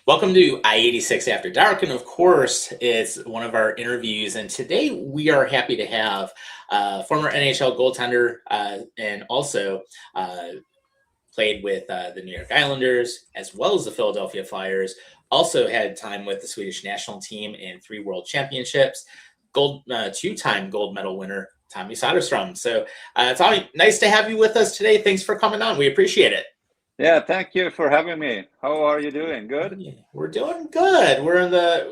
Welcome to I-86 After Dark, and of course, it's one of our interviews. And today we are happy to have former NHL goaltender and also uh, played with the New York Islanders as well as the Philadelphia Flyers. Also had time with the Swedish National team in 3 World Championships. Two-time gold medal winner Tommy Soderstrom. So Tommy, nice to have you with us today. Thanks for coming on. We appreciate it. Yeah, thank you for having me. How are you doing? Good? Yeah, we're doing good.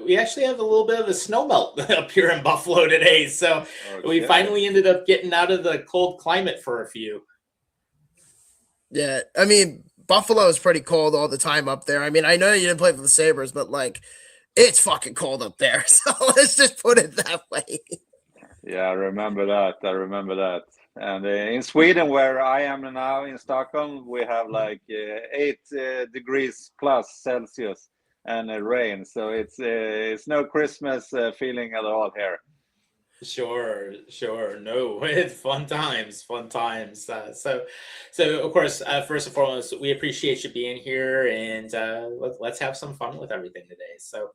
We actually have a little bit of a snow melt up here in Buffalo today. So we Okay. finally ended up getting out of the cold climate for a few. Yeah, I mean, Buffalo is pretty cold all the time up there. I mean, I know you didn't play for the Sabres, but like, it's fucking cold up there. So let's just put it that way. Yeah, I remember that. I remember that. And in Sweden, where I am now in Stockholm, we have like 8 degrees plus Celsius and rain. So it's no Christmas feeling at all here. Sure. No, it's fun times, fun times. So of course, first and foremost, we appreciate you being here, and let's have some fun with everything today. So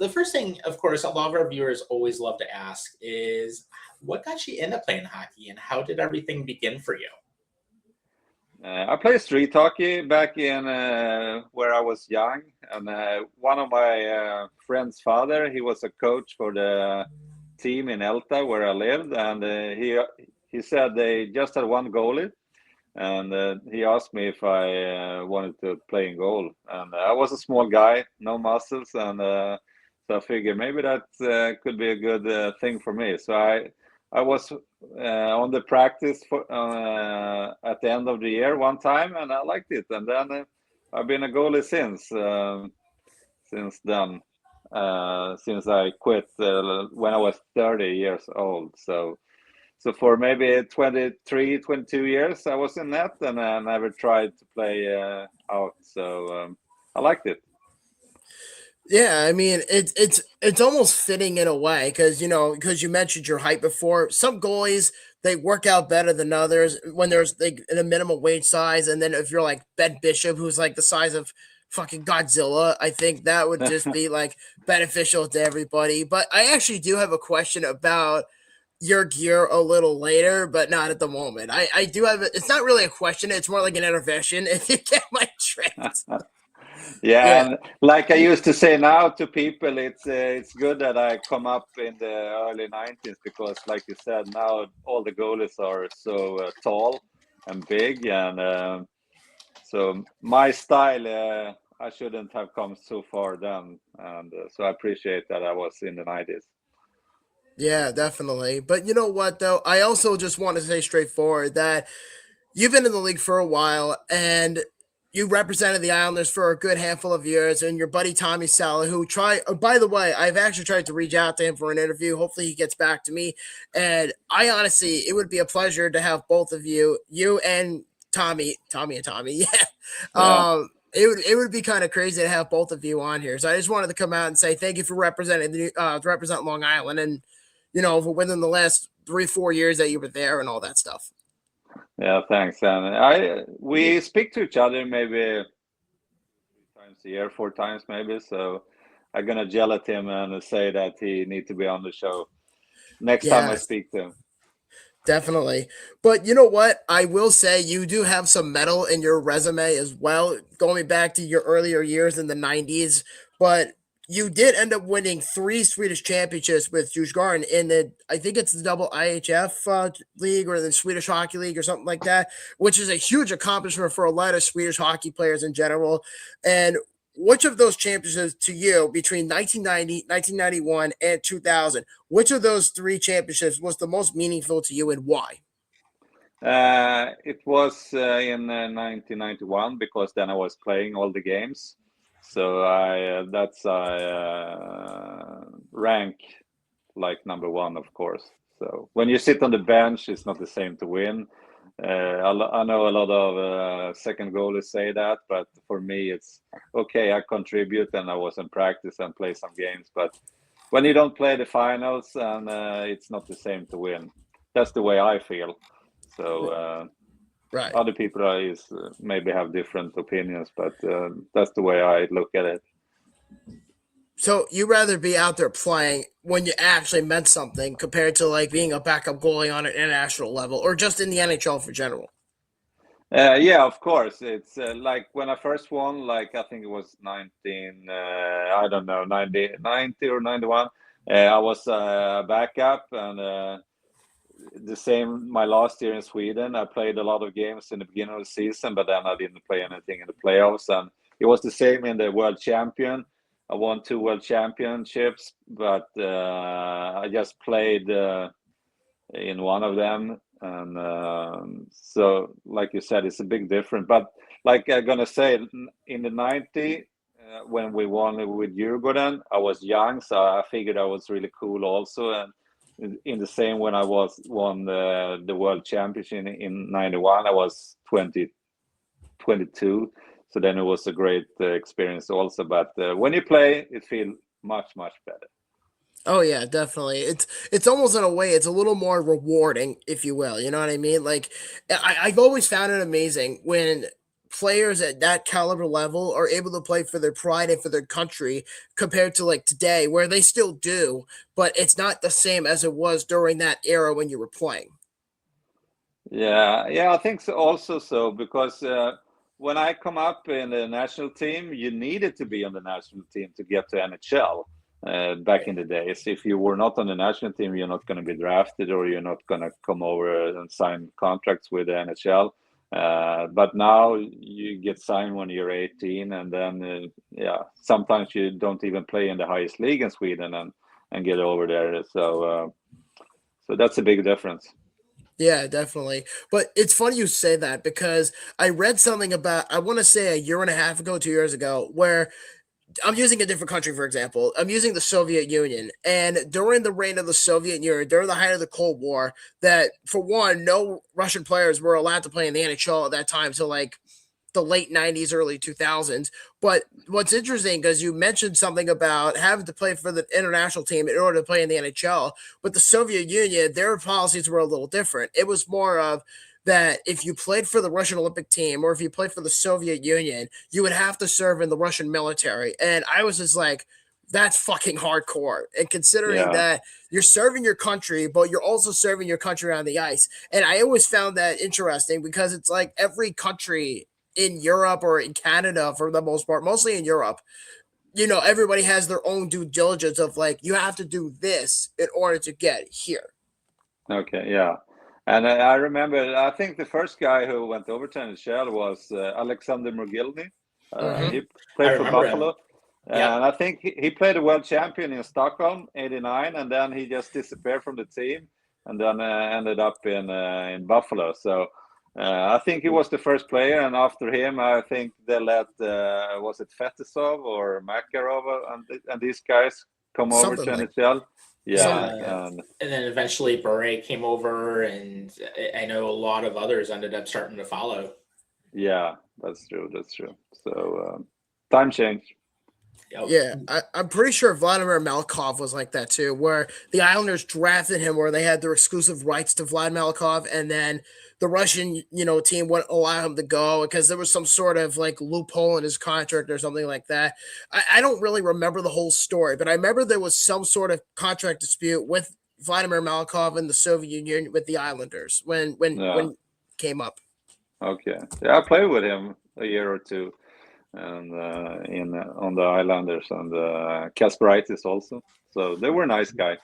the first thing, of course, a lot of our viewers always love to ask is, what got you into playing hockey, and how did everything begin for you? I played street hockey back in where I was young, and one of my friend's father, he was a coach for the team in Elta where I lived, and he said they just had one goalie, and he asked me if I wanted to play in goal, and I was a small guy, no muscles, and so I figured maybe that could be a good thing for me. So I was on the practice for, at the end of the year one time, and I liked it, and then I've been a goalie since then. Since I quit when I was 30 years old. So for maybe 23, 22 years, I was in net, and I never tried to play out. So I liked it. Yeah, I mean, it's almost fitting in a way because you mentioned your height before. Some goalies they work out better than others when there's like in a minimum weight size, and then if you're like Ben Bishop, who's like the size of fucking Godzilla, I think that would just be like beneficial to everybody. But I actually do have a question about your gear a little later, but not at the moment. I do have it's not really a question, it's more like an intervention if you get my drift. Yeah, Yeah. and like I used to say now to people, it's good that I come up in the early 90s because, like you said, now all the goalies are so tall and big, and so my style, I shouldn't have come so far then, and so I appreciate that I was in the 90s. Yeah, definitely. But you know what though? I also just want to say straightforward that you've been in the league for a while and you represented the Islanders for a good handful of years, and your buddy Tommy Sala, who tried. Oh, by the way, I've actually tried to reach out to him for an interview. Hopefully, he gets back to me. And I honestly, it would be a pleasure to have both of you and Tommy, yeah. Yeah. It would be kind of crazy to have both of you on here. So I just wanted to come out and say thank you for representing to represent Long Island, and for within the last 3-4 years that you were there and all that stuff. Yeah, thanks. And we speak to each other maybe 3 times a year, 4 times maybe. So I'm gonna yell at him and say that he need to be on the show next time I Yeah, speak to him. definitely. But you know what? I will say you do have some metal in your resume as well, going back to your earlier years in the 90s. But you did end up winning 3 Swedish championships with Djurgården in I think it's the double IHF league or the Swedish Hockey League or something like that, which is a huge accomplishment for a lot of Swedish hockey players in general. And which of those championships to you between 1990, 1991, and 2000, which of those 3 championships was the most meaningful to you and why? It was in 1991 because then I was playing all the games. So I that's I rank like number one, of course. So when you sit on the bench, it's not the same to win. I know a lot of second goalies say that, but for me, it's okay. I contribute and I was in practice and play some games, but when you don't play the finals, and it's not the same to win. That's the way I feel. So Right. other people maybe have different opinions, but that's the way I look at it. So you rather be out there playing when you actually meant something compared to like being a backup goalie on an international level or just in the NHL for general. Yeah, of course. It's like when I first won, like I think it was 19, I don't know, 90 or 91. I was backup, and the same my last year in Sweden. I played a lot of games in the beginning of the season, but then I didn't play anything in the playoffs. And it was the same in the World Champion. I won 2 World Championships, but I just played in one of them. And so, like you said, it's a big difference. But like I'm gonna say, in the 90, when we won with Djurgården, I was young, so I figured I was really cool also. And in the same when I won the World Championship in 91, I was 22. So then it was a great experience also. But when you play, it feels much better. Oh yeah, definitely. It's almost in a way it's a little more rewarding, if you will. You know what I mean? Like I've always found it amazing when players at that caliber level are able to play for their pride and for their country compared to like today where they still do, but it's not the same as it was during that era when you were playing. Yeah, I think so also so because when I come up in the national team, you needed to be on the national team to get to NHL back in the days. If you were not on the national team, you're not going to be drafted or you're not going to come over and sign contracts with the NHL. But now you get signed when you're 18, and then sometimes you don't even play in the highest league in Sweden and get over there. So that's a big difference. Yeah, definitely. But it's funny you say that because I read something about, I want to say a year and a half ago, 2 years ago, where I'm using a different country, for example. I'm using the Soviet Union. And during the reign of the Soviet Union, during the height of the Cold War, that for one, no Russian players were allowed to play in the NHL at that time. So, like, the late 90s, early 2000s. But what's interesting, because you mentioned something about having to play for the international team in order to play in the NHL. But the Soviet Union, their policies were a little different. It was more of that if you played for the Russian Olympic team or if you played for the Soviet Union, you would have to serve in the Russian military. And I was just like, that's fucking hardcore. And considering Yeah. that you're serving your country, but you're also serving your country on the ice. And I always found that interesting because it's like every country in Europe or in Canada for the most part, mostly in Europe, everybody has their own due diligence of like, you have to do this in order to get here. Okay, yeah. And I remember, I think the first guy who went over to NHL was Alexander Mogilny. Mm-hmm. He I played for remember him. Buffalo. Yep. And I think he played a world champion in Stockholm, 89, and then he just disappeared from the team and then ended up in Buffalo. So I think he was the first player, and after him, I think they let, was it Fetisov or Makarov and these guys come over Something to like NHL? something Yeah, like that. And then eventually Bure came over, and I know a lot of others ended up starting to follow. yeah, that's true. That's true. So time change. Yep. Yeah, I'm pretty sure Vladimir Malkov was like that too, where the Islanders drafted him, where they had their exclusive rights to Vlad Malkov, and then the Russian, team wouldn't allow him to go because there was some sort of like loophole in his contract or something like that. I don't really remember the whole story, but I remember there was some sort of contract dispute with Vladimir Malkov and the Soviet Union with the Islanders Yeah. when came up. Okay. Yeah, I played with him a year or two, and in on the Islanders and Kasparaitis also. So they were nice guys.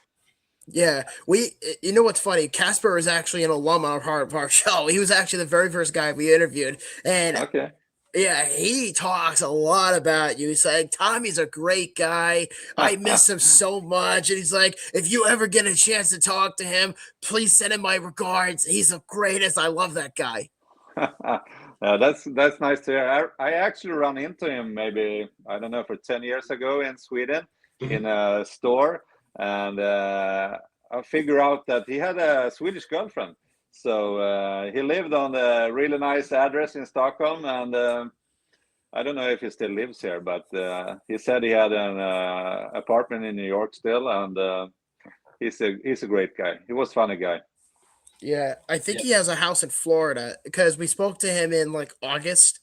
Yeah, you know what's funny? Casper is actually an alum of our show. He was actually the very first guy we interviewed. And Okay. yeah, he talks a lot about you. He's like, Tommy's a great guy. I miss him so much. And he's like, if you ever get a chance to talk to him, please send him my regards. He's the greatest. I love that guy. That's nice to hear. I actually ran into him maybe I don't know for 10 years ago in Sweden in a store, and I figure out that he had a Swedish girlfriend. So he lived on a really nice address in Stockholm, and I don't know if he still lives here, but he said he had an apartment in New York still, and he's a great guy. He was a funny guy. Yeah, I think Yeah. he has a house in Florida because we spoke to him in like August,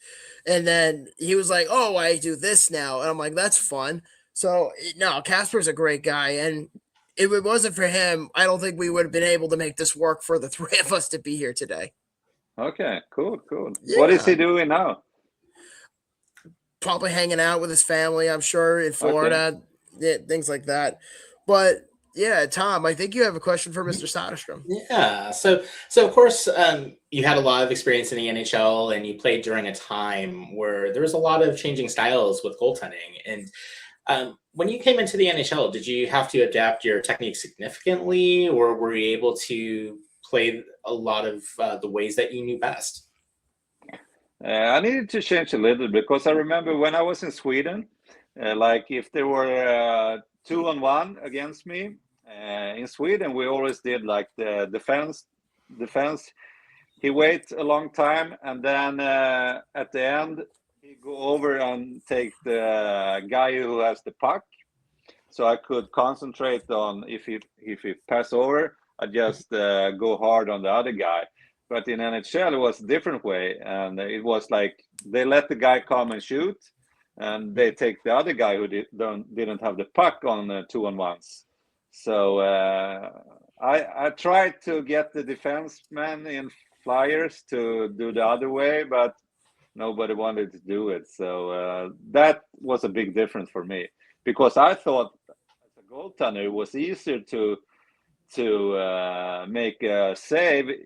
and then he was like, "Oh, I do this now," and I'm like, "That's fun." So no, Casper's a great guy, and if it wasn't for him, I don't think we would have been able to make this work for the three of us to be here today. Okay, cool, cool. What is he Yeah, doing now? probably hanging out with his family, I'm sure, in Okay. Florida, yeah, things like that. But yeah, Tom, I think you have a question for Mr. Soderstrom. Yeah. So of course, you had a lot of experience in the NHL, and you played during a time where there was a lot of changing styles with goaltending. And when you came into the NHL, did you have to adapt your technique significantly, or were you able to play a lot of the ways that you knew best? I needed to change a little because I remember when I was in Sweden, like if there were 2-on-1 against me in Sweden, we always did like the defense. He wait a long time, and then at the end he go over and take the guy who has the puck, so I could concentrate on if he pass over, I just go hard on the other guy. But in NHL, it was a different way, and it was like they let the guy come and shoot, and they take the other guy who didn't have the puck on 2-on-1s. So I tried to get the defenseman in Flyers to do the other way, but nobody wanted to do it. So that was a big difference for me because I thought as a goaltender it was easier to make a save if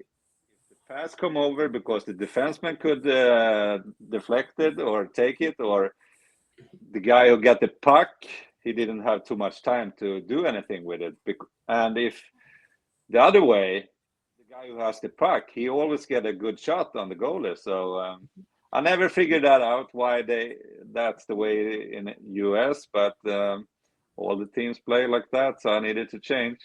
the pass come over because the defenseman could deflect it or take it, or the guy who got the puck, he didn't have too much time to do anything with it. And if the other way, the guy who has the puck, he always get a good shot on the goalie. So I never figured that out why that's the way in US, but all the teams play like that, so I needed to change.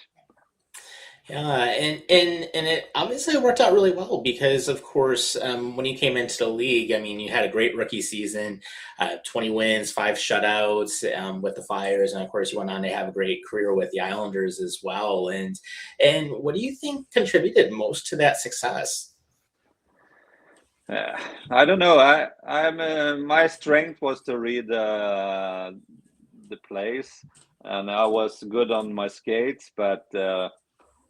Yeah, and it obviously worked out really well because, of course, when you came into the league, I mean, you had a great rookie season, 20 wins, 5 shutouts with the Flyers, and of course, you went on to have a great career with the Islanders as well. And what do you think contributed most to that success? I don't know. I'm my strength was to read the plays, and I was good on my skates, but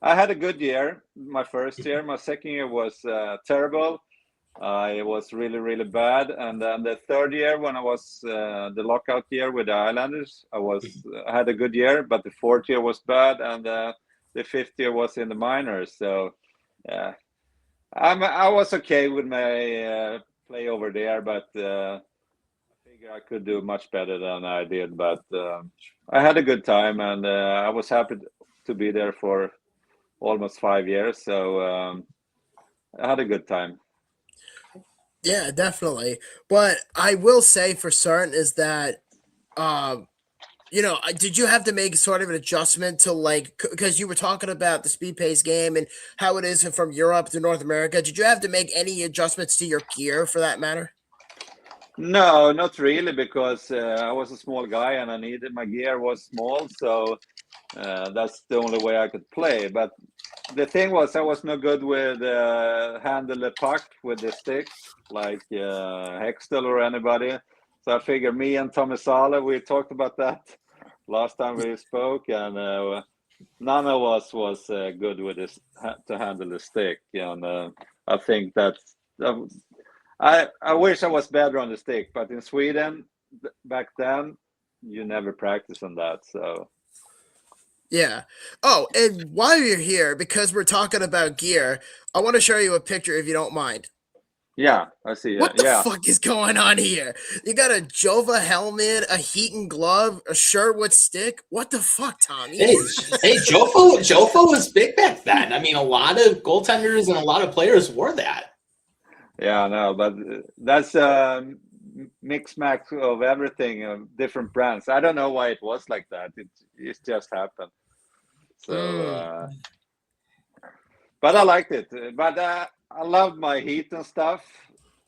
I had a good year. My first year, my second year was terrible. It was really, really bad. And then the third year, when I was the lockout year with the Islanders, I had a good year. But the fourth year was bad, and the fifth year was in the minors. So yeah, I was okay with my play over there, but I figure I could do much better than I did. But I had a good time, and I was happy to be there for almost 5 years. So I had a good time. Yeah, definitely. But I will say for certain is that, um, did you have to make sort of an adjustment to like because you were talking about the speed pace game and how it is from Europe to North America? Did you have to make any adjustments to your gear for that matter? No, not really, because I was a small guy and I needed my gear was small, so that's the only way I could play. But the thing was, I was no good with handle the puck with the stick, like Hextall or anybody. So I figured me and Tommy Soderstrom, we talked about that last time we spoke, and none of us was good with this to handle the stick. And I think that's. I wish I was better on the stick, but in Sweden back then, you never practice on that. So Yeah. Oh, and while you're here, because we're talking about gear, I want to show you a picture if you don't mind. yeah, I see. What the Yeah, fuck is going on here? You got a Jova helmet, a Heaton glove, a Sherwood stick. What the fuck, Tommy? Hey, Jofo was big back then. I mean, a lot of goaltenders and a lot of players wore that. yeah, no, but that's mix max of everything, different brands. I don't know why it was like that. It just happened. So, Mm. but I liked it. But I loved my heat and stuff.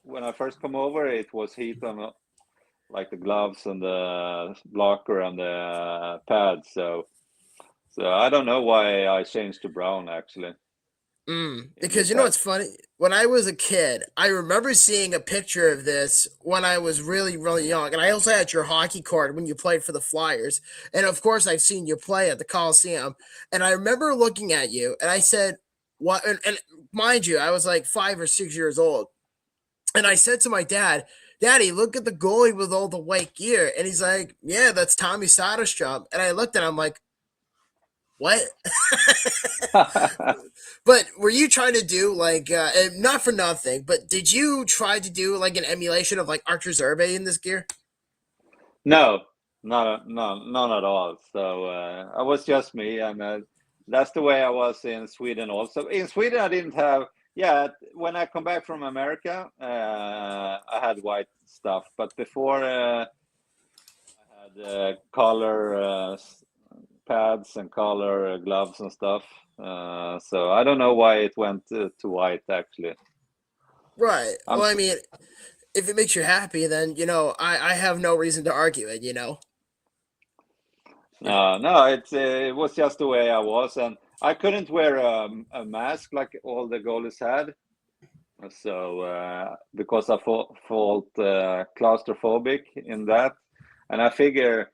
When I first come over, it was heat on like the gloves and the blocker and the pads. So I don't know why I changed to brown actually. Because you know what's funny? When I was a kid, I remember seeing a picture of this when I was really, really young. And I also had your hockey card when you played for the Flyers. And of course, I've seen you play at the Coliseum. And I remember looking at you and I said, what? And mind you, I was like 5 or 6 years old. And I said to my dad, Daddy, look at the goalie with all the white gear. And he's like, yeah, that's Tommy Soderstrom. And I looked at him like, what? But were you trying to do like not for nothing, but did you try to do like an emulation of like Archer Zerbe in this gear? No, none at all. So I was just me, and that's the way I was in Sweden. Also, in Sweden, I didn't have. Yeah, when I come back from America, I had white stuff, but before I had color pads and color gloves and stuff. So I don't know why it went to white actually. Right. I'm Well, I mean, if it makes you happy, then I have no reason to argue it. No, it was just the way I was, and I couldn't wear a mask like all the goalies had. So because I felt claustrophobic in that, and I figure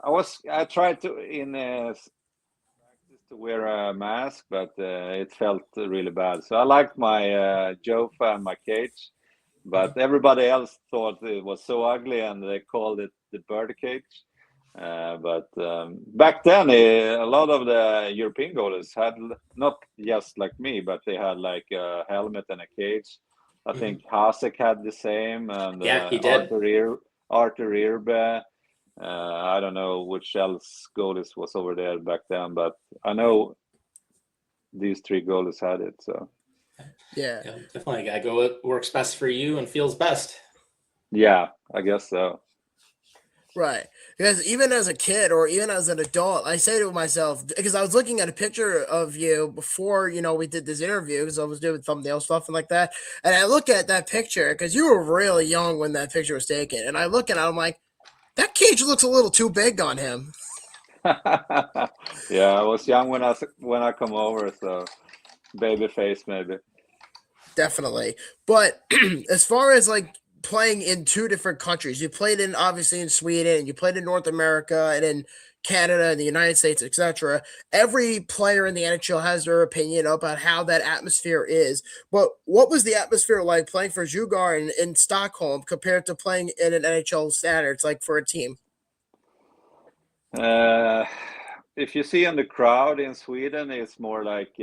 I tried to in practice to wear a mask, but it felt really bad. So I liked my Jofa and my cage, but everybody else thought it was so ugly, and they called it the bird cage. But back then, a lot of the European goalies had not just like me, but they had like a helmet and a cage. I think Hasek had the same, and Yeah, he did. Arthur Irbe. I don't know which else goalies was over there back then, but I know these three goalies had it. So Yeah. Yeah, definitely. Gotta go what works best for you and feels best. yeah, I guess so. Right. Because even as a kid or even as an adult, I say to myself, because I was looking at a picture of you before, we did this interview because I was doing thumbnail stuff and like that. And I look at that picture because you were really young when that picture was taken. And I look at it, I'm like, that cage looks a little too big on him. Yeah, I was young when I come over, so baby face maybe. Definitely. But as far as like playing in two different countries, you played in obviously in Sweden, and you played in North America and in Canada and the United States, etc. Every player in the NHL has their opinion about how that atmosphere is. But what was the atmosphere like playing for Djurgården in Stockholm compared to playing in an NHL standards, like for a team? Uh, if you see on the crowd in Sweden, it's more like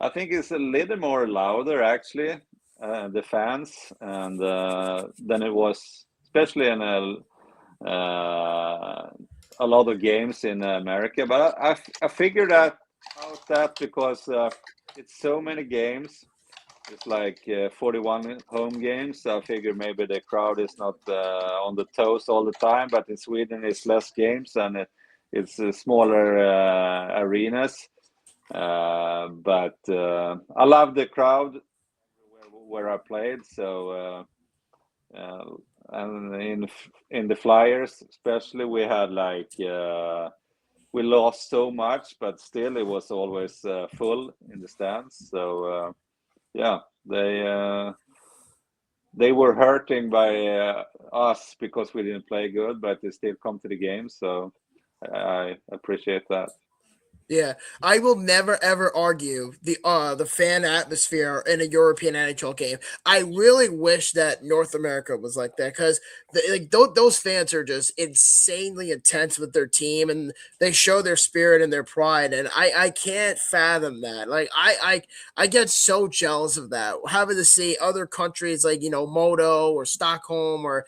I think it's a little more louder actually, the fans, and than it was, especially in a lot of games in America. But I figured out that because it's so many games. It's like 41 home games. So I figure maybe the crowd is not on the toes all the time, but in Sweden it's less games and it's smaller arenas. But I love the crowd where I played. So and in the Flyers, especially, we had like we lost so much, but still it was always full in the stands. So yeah, they were hurting by us because we didn't play good, but they still come to the game. So I appreciate that. Yeah, I will never ever argue the fan atmosphere in a European NHL game. I really wish that North America was like that because those fans are just insanely intense with their team and they show their spirit and their pride. And I can't fathom that. Like I get so jealous of that. Having to see other countries like Modo or Stockholm or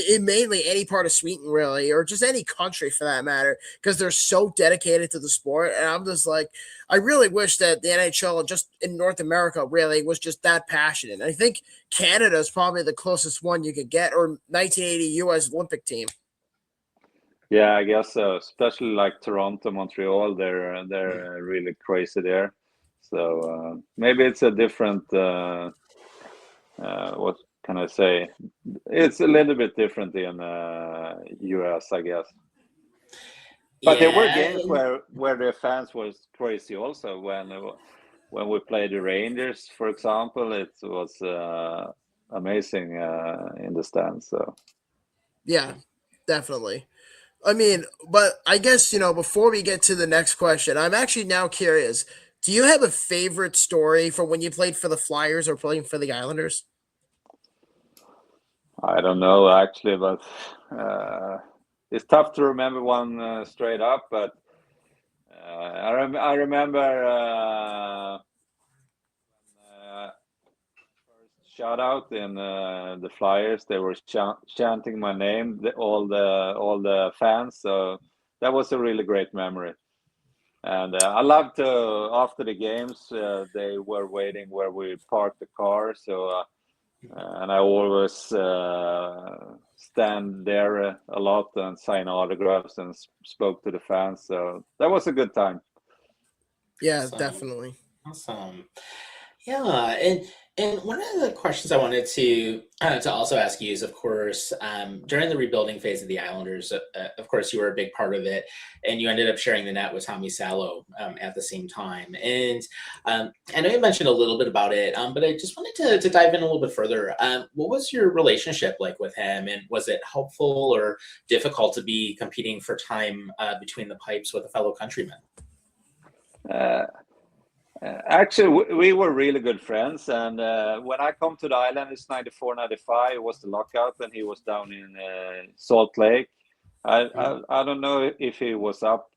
in mainly any part of Sweden really, or just any country for that matter, because they're so dedicated to the sport. And I'm just like, I really wish that the NHL just in North America really was just that passionate. And I think Canada is probably the closest one you could get, or 1980 U.S. Olympic team. Yeah, I guess so. Especially like Toronto, Montreal, they're really crazy there. So maybe it's a different. What can I say? It's a little bit different in US, I guess. But there were Yeah. games where the fans was crazy also when when we played the Rangers, for example, it was amazing in the stands. So Yeah, definitely. I mean, but I guess, before we get to the next question, I'm actually now curious. Do you have a favorite story from when you played for the Flyers or playing for the Islanders? I don't know actually, but it's tough to remember one straight up. But I remember first shout out in the Flyers. They were chanting my name, all the fans. So that was a really great memory. And I loved to, after the games, they were waiting where we parked the car. So, and I always stand there a lot and sign autographs and spoke to the fans. So that was a good time. Yeah, Awesome. definitely. Awesome. Yeah, and one of the questions I wanted to also ask you is, of course, during the rebuilding phase of the Islanders, of course, you were a big part of it, and you ended up sharing the net with Tommy Soderstrom at the same time. And I know you mentioned a little bit about it, but I just wanted to dive in a little bit further. What was your relationship like with him, and was it helpful or difficult to be competing for time between the pipes with a fellow countryman? Actually, we were really good friends, and when I come to the island, it's 94, 95. It was the lockout, and he was down in Salt Lake. I don't know if he was up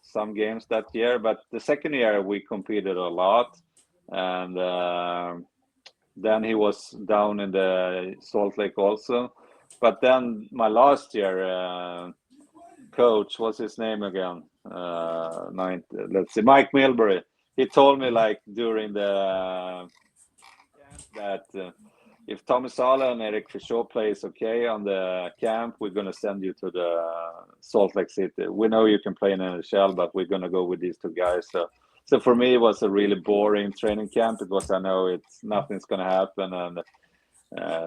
some games that year, but the second year we competed a lot, and then he was down in the Salt Lake also. But then my last year, coach, what's his name again? Let's see, Mike Milbury. He told me like during the camp that if Tommy Sala and Eric Fischer plays okay on the camp, we're gonna send you to the Salt Lake City. We know you can play in NHL, but we're gonna go with these two guys. So for me, it was a really boring training camp because I know nothing's gonna happen.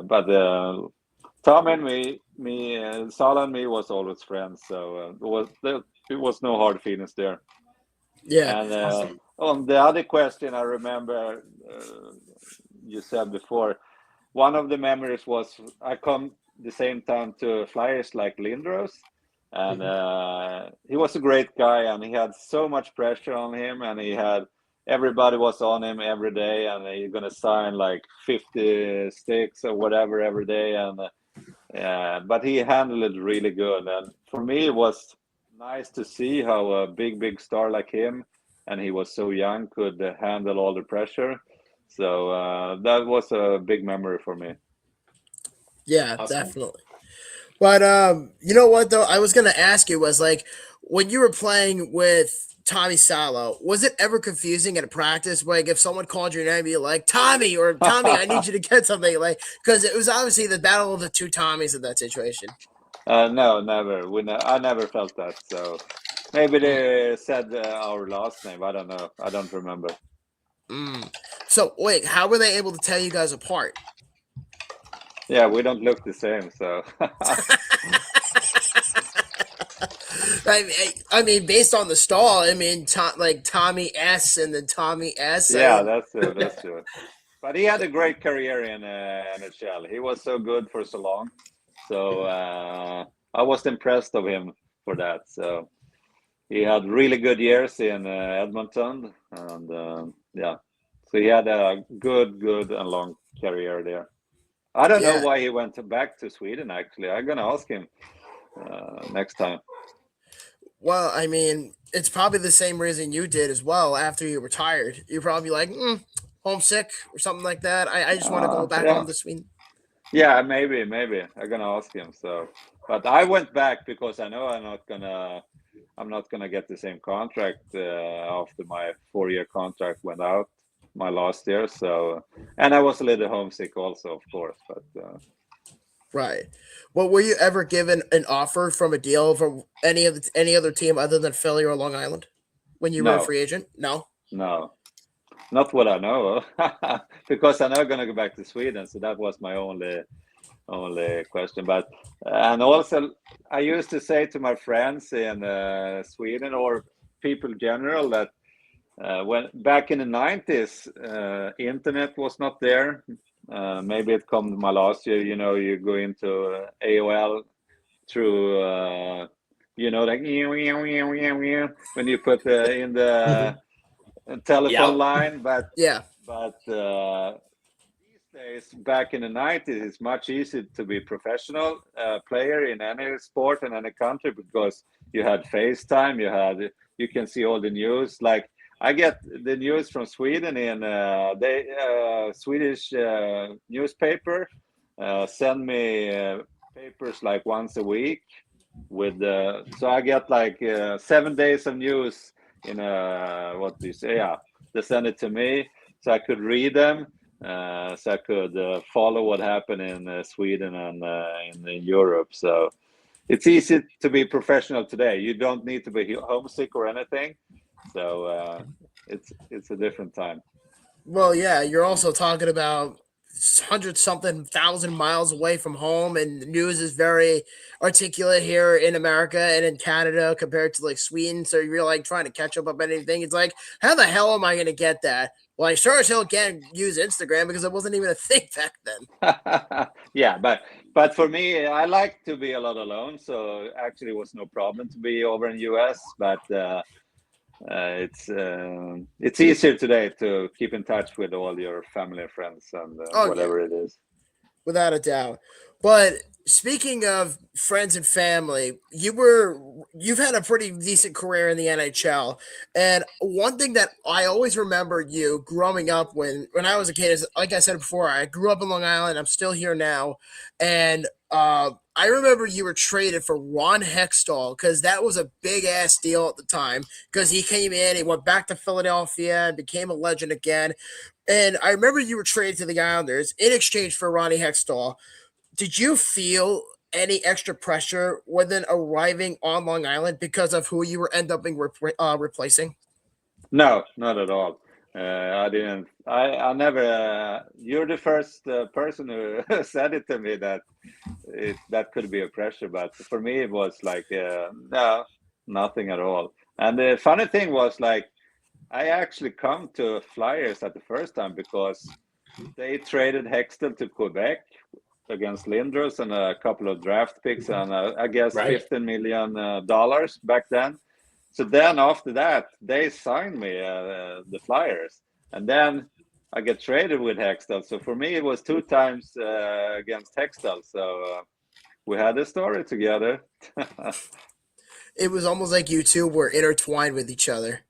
But Tom and me, Sala and me was always friends. So it was no hard feelings there. Yeah. And Awesome. on the other question, I remember you said before, one of the memories was I come the same time to Flyers like Lindros, and he was a great guy, and he had so much pressure on him, and everybody was on him every day, and you're gonna sign like 50 sticks or whatever every day, and but he handled it really good, and for me it was nice to see how a big star like him, and he was so young, could handle all the pressure. So that was a big memory for me. Yeah, Awesome. definitely. But you know what though? I was gonna ask you was like when you were playing with Tommy Salo, was it ever confusing at a practice? Like if someone called your name, you're like Tommy or Tommy, I need you to get something, like because it was obviously the battle of the two Tommies in that situation. No, never. I never felt that. So maybe they said our last name. I don't know. I don't remember. So wait, how were they able to tell you guys apart? Yeah, we don't look the same. So I mean, based on the stall, I mean, like Tommy S and then Tommy S. yeah, that's true. That's true. But he had a great career in NHL. He was so good for so long. So I was impressed of him for that. So he had really good years in Edmonton, and yeah, so he had a good and long career there. I don't know why he went back to Sweden. Actually, I'm gonna ask him next time. Well, I mean, it's probably the same reason you did as well. After you retired, you're probably like homesick or something like that. I just want to go back home to Sweden. Yeah, maybe. I'm gonna ask him. So, but I went back because I know I'm not gonna get the same contract after my 4-year contract went out my last year. So, and I was a little homesick also, of course. But right. Well, were you ever given an offer from a deal from any other team other than Philly or Long Island when you were a no, free agent? No. not what I know of. Because I'm not gonna go back to Sweden. So that was my only question. But and also I used to say to my friends in Sweden or people in general that when back in the 90s, internet was not there. Maybe it come my last year. You go into AOL through, like when you put in the telephone line, but yeah. these days, back in the 90s, it's much easier to be professional player in any sport in any country because you had FaceTime, you can see all the news. Like I get the news from Sweden in Swedish newspaper send me papers like once a week so I get like 7 days of news in what do you say? Yeah, they send it to me so I could read them. So I could follow what happened in Sweden and in Europe. So it's easy to be professional today. You don't need to be homesick or anything. So it's a different time. Well, yeah, you're also talking about 100-something thousand miles away from home, and the news is very articulate here in America and in Canada compared to like Sweden. So you're like trying to catch up on anything. It's like, how the hell am I going to get that? Well, I sure as hell can't use Instagram because it wasn't even a thing back then. Yeah, but for me, I like to be a lot alone. So actually, it was no problem to be over in US. But it's easier today to keep in touch with all your family and friends and whatever it is. Without a doubt. But speaking of friends and family, you've had a pretty decent career in the NHL. And one thing that I always remember you growing up when I was a kid is, like I said before, I grew up in Long Island. I'm still here now. And I remember you were traded for Ron Hextall because that was a big ass deal at the time because he came in, he went back to Philadelphia and became a legend again. And I remember you were traded to the Islanders in exchange for Ronnie Hextall. Did you feel any extra pressure when arriving on Long Island because of who you were end up being replacing? No, not at all. I didn't. I never. You're the first person who said it to me that that could be a pressure. But for me, it was like no, nothing at all. And the funny thing was like I actually come to Flyers at the first time because they traded Hextall to Quebec against Lindros and a couple of draft picks and I guess $15 million back then. So then after that, they signed me, the Flyers, and then I get traded with Hextall. So for me, it was 2 times against Hextall. So we had a story together. It was almost like you two were intertwined with each other.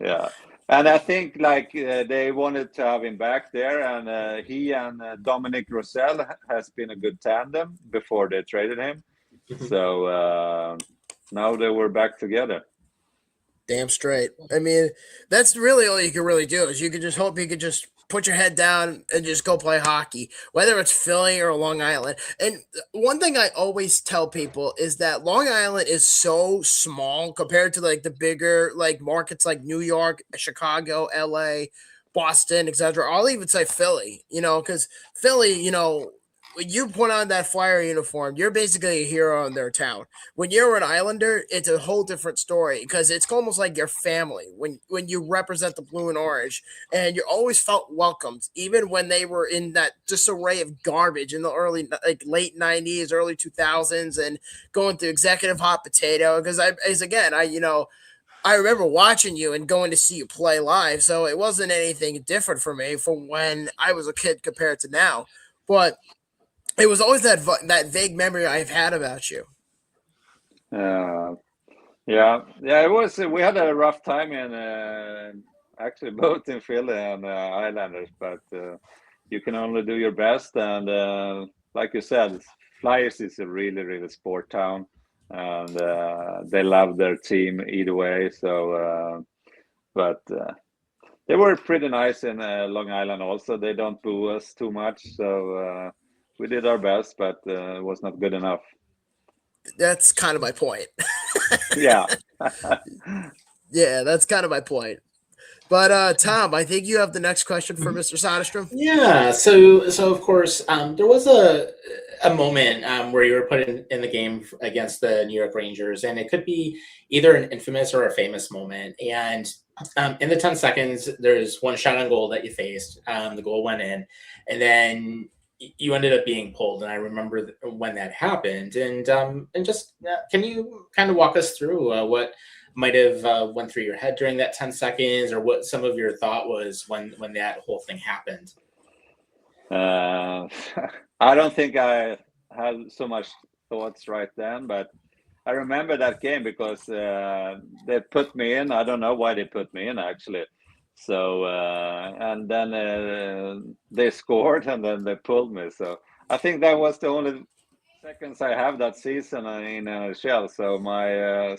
Yeah. And I think like they wanted to have him back there, and he and Dominic Rossell has been a good tandem before they traded him. So now they were back together. Damn straight. I mean, that's really all you can really do is you could just hope you could just put your head down and just go play hockey, whether it's Philly or Long Island. And one thing I always tell people is that Long Island is so small compared to like the bigger like markets like New York, Chicago, LA, Boston, etc. I'll even say Philly, because Philly, when you put on that Flyer uniform, you're basically a hero in their town. When you're an Islander, it's a whole different story because it's almost like your family when you represent the blue and orange, and you always felt welcomed, even when they were in that disarray of garbage in the late 90s, early 2000s, and going through executive hot potato. Because I remember watching you and going to see you play live, so it wasn't anything different for me from when I was a kid compared to now. But it was always that vague memory I've had about you. Yeah. It was. We had a rough time in actually both in Philly and Islanders, but you can only do your best. And like you said, Flyers is a really, really sport town, and they love their team either way. So, but they were pretty nice in Long Island. Also, they don't boo us too much, so. We did our best, but it was not good enough. That's kind of my point. Yeah. Yeah, that's kind of my point. But Tom, I think you have the next question for Mr. Soderstrom. Yeah. So of course, there was a moment where you were put in the game against the New York Rangers, and it could be either an infamous or a famous moment. And in the 10 seconds, there's one shot on goal that you faced. The goal went in, and then you ended up being pulled. And I remember when that happened. And just can you kind of walk us through what might have went through your head during that 10 seconds, or what some of your thought was when that whole thing happened? I don't think I had so much thoughts right then, but I remember that game because they put me in. I don't know why they put me in actually. So and then they scored and then they pulled me. So I think that was the only seconds I have that season in NHL. So my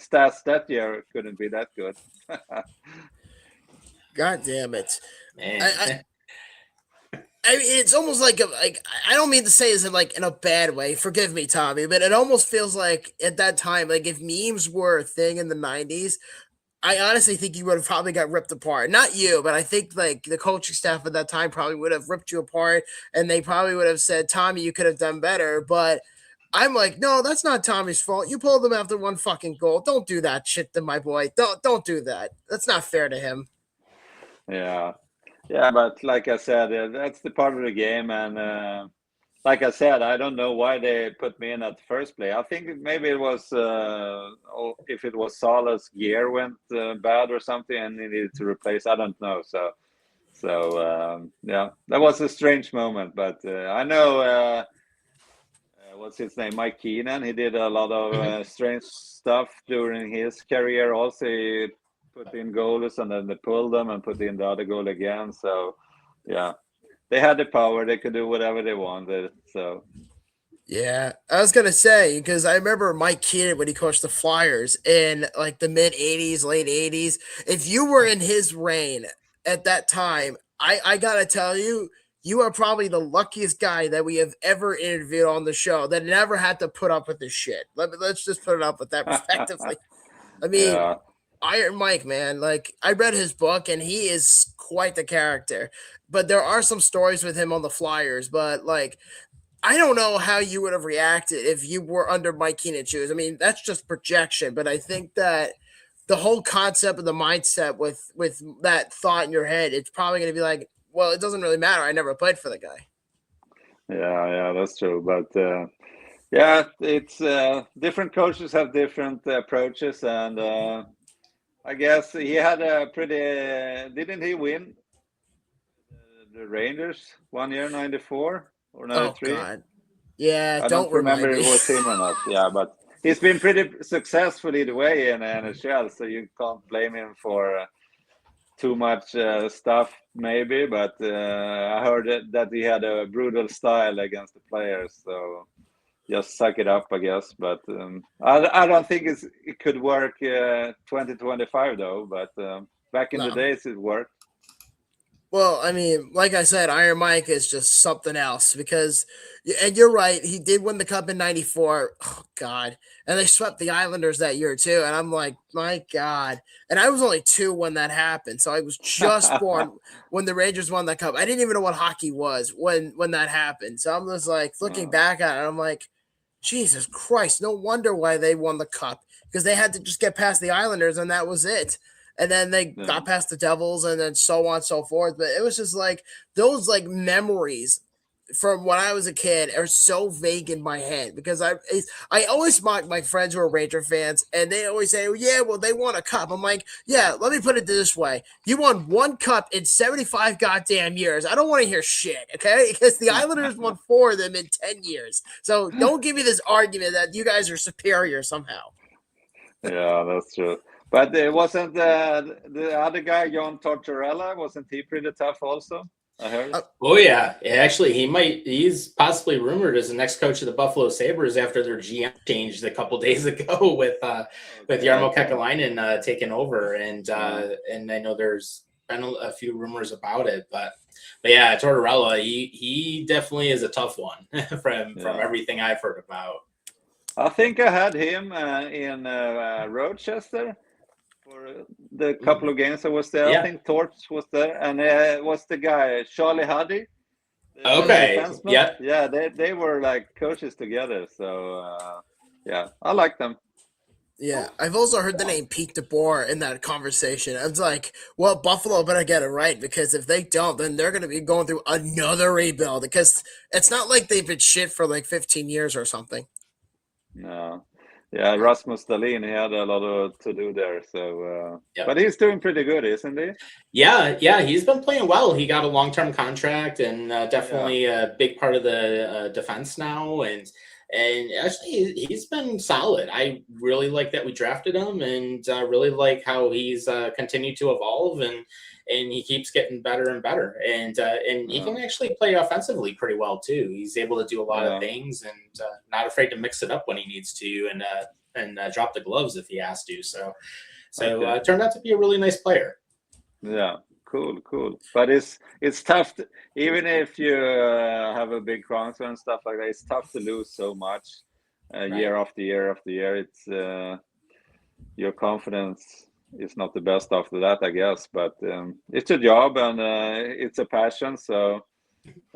stats that year couldn't be that good. God damn it. Man. I mean, it's almost like I don't mean to say this in a bad way. Forgive me, Tommy, but it almost feels like at that time, like if memes were a thing in the '90s, I honestly think you would have probably got ripped apart. Not you, but I think like the coaching staff at that time probably would have ripped you apart, and they probably would have said, "Tommy, you could have done better." But I'm like, no, that's not Tommy's fault. You pulled him after one fucking goal. Don't do that shit to my boy. Don't do that. That's not fair to him. Yeah. Yeah, but like I said, that's the part of the game, and like I said, I don't know why they put me in at the first play. I think maybe it was if it was Sala's gear went bad or something, and he needed to replace. I don't know. So yeah, that was a strange moment. But I know what's his name, Mike Keenan. He did a lot of strange stuff during his career. Also, he put in goals and then they pulled them and put in the other goal again. So yeah, they had the power. They could do whatever they wanted. So Yeah, I was gonna say because I remember Mike Keenan when he coached the Flyers in like the mid '80s, late '80s. If you were in his reign at that time, I gotta tell you, you are probably the luckiest guy that we have ever interviewed on the show that never had to put up with this shit. Let's just put it up with that respectively. I mean, yeah, Iron Mike, man, like I read his book and he is quite the character. But there are some stories with him on the Flyers, but like I don't know how you would have reacted if you were under Mike Keenan's shoes. I mean, that's just projection, but I think that the whole concept of the mindset with that thought in your head, it's probably going to be like, well, it doesn't really matter. I never played for the guy. yeah, that's true. But yeah, it's different coaches have different approaches, and I guess he had a pretty. Didn't he win the Rangers one year, '94 or Oh '93? God, yeah. I Don't don't remember remind if me. it was him or not. Yeah, but he's been pretty successful either way in NHL, so you can't blame him for too much stuff, maybe. But I heard that he had a brutal style against the players, so just suck it up, I guess. But I don't think it could work 2025 though. But back in the No. days, it worked. Well, I mean, like I said, Iron Mike is just something else because, and you're right, he did win the cup in '94. Oh, God. And they swept the Islanders that year, too. And I'm like, my God. And I was only 2 when that happened. So I was just born when the Rangers won that cup. I didn't even know what hockey was when that happened. So I'm just like looking back at it, I'm like, Jesus Christ, no wonder why they won the cup because they had to just get past the Islanders and that was it. And then they Yeah. got past the Devils and then so on and so forth. But it was just like those like memories from when I was a kid are so vague in my head because I always mock my friends who are Ranger fans and they always say, yeah, well, they won a cup. I'm like, yeah, let me put it this way. You won 1 cup in 75 goddamn years. I don't want to hear shit, okay? Because the Islanders won 4 of them in 10 years. So don't give me this argument that you guys are superior somehow. Yeah, that's true. But it wasn't the other guy, John Tortorella, wasn't he pretty tough also? I heard. Oh yeah, actually, he's possibly rumored as the next coach of the Buffalo Sabres after their GM changed a couple days ago with Jarmo Kekalainen taking over, and I know there's been a few rumors about it, but yeah, Tortorella, he definitely is a tough one from everything I've heard about. I think I had him in Rochester for the couple of games I was there. Yeah. I think Torch was there, and was the guy Charlie Huddy. The Okay. defensemen. Yep. Yeah, they were like coaches together. So yeah, I like them. Yeah, I've also heard the name Pete DeBoer in that conversation. I was like, well, Buffalo better get it right because if they don't, then they're going to be going through another rebuild because it's not like they've been shit for like 15 years or something. No. Yeah, Rasmus Dahlin, he had a lot of to do there. So, Yep. but he's doing pretty good, isn't he? Yeah, he's been playing well. He got a long-term contract and definitely a big part of the defense now. And actually, he's been solid. I really like that we drafted him, and really like how he's continued to evolve and he keeps getting better and better. And he can actually play offensively pretty well too. He's able to do a lot of things and not afraid to mix it up when he needs to and drop the gloves if he has to. So it turned out to be a really nice player. Yeah, cool. But it's tough, even if you have a big transfer and stuff like that. It's tough to lose so much year after year after year. It's your confidence is not the best after that, I guess. But it's a job and it's a passion, so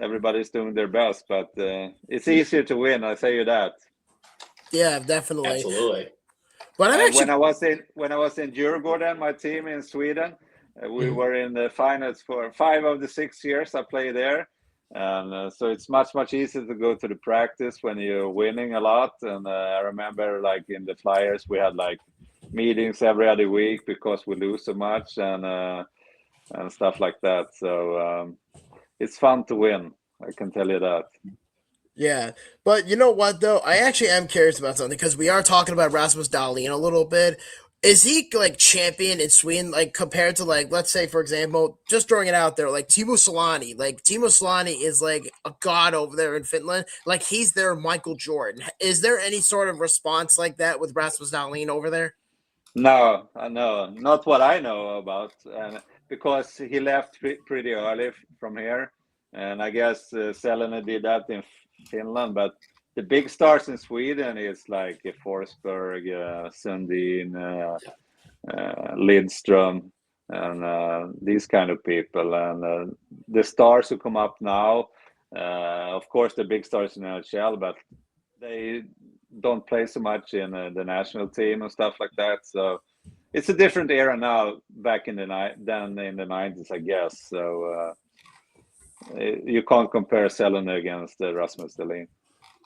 everybody's doing their best. But it's easier to win. I say you that. Yeah, definitely. Absolutely. But I'm actually when I was in Djurgården, my team in Sweden. We were in the finals for 5 of the 6 years I played there. And so it's much easier to go to the practice when you're winning a lot. And I remember like in the Flyers, we had like meetings every other week because we lose so much and stuff like that. So it's fun to win. I can tell you that. Yeah, but you know what though? I actually am curious about something because we are talking about Rasmus Dahlin a little bit. Is he like champion in Sweden, like compared to like let's say for example, just throwing it out there, like Timo Solani? Like Timo Solani is like a god over there in Finland. Like he's their Michael Jordan. Is there any sort of response like that with Rasmus Dahlin over there? No, not what I know about, because he left pretty early from here, and I guess Selena did that in Finland. But the big stars in Sweden is like Forsberg, Sundin, Lidström, and these kind of people. And the stars who come up now, of course, the big stars in NHL, but they don't play so much in the national team and stuff like that. So it's a different era now back in the than in the 90s, I guess. So you can't compare Selena against Rasmus Dahlin.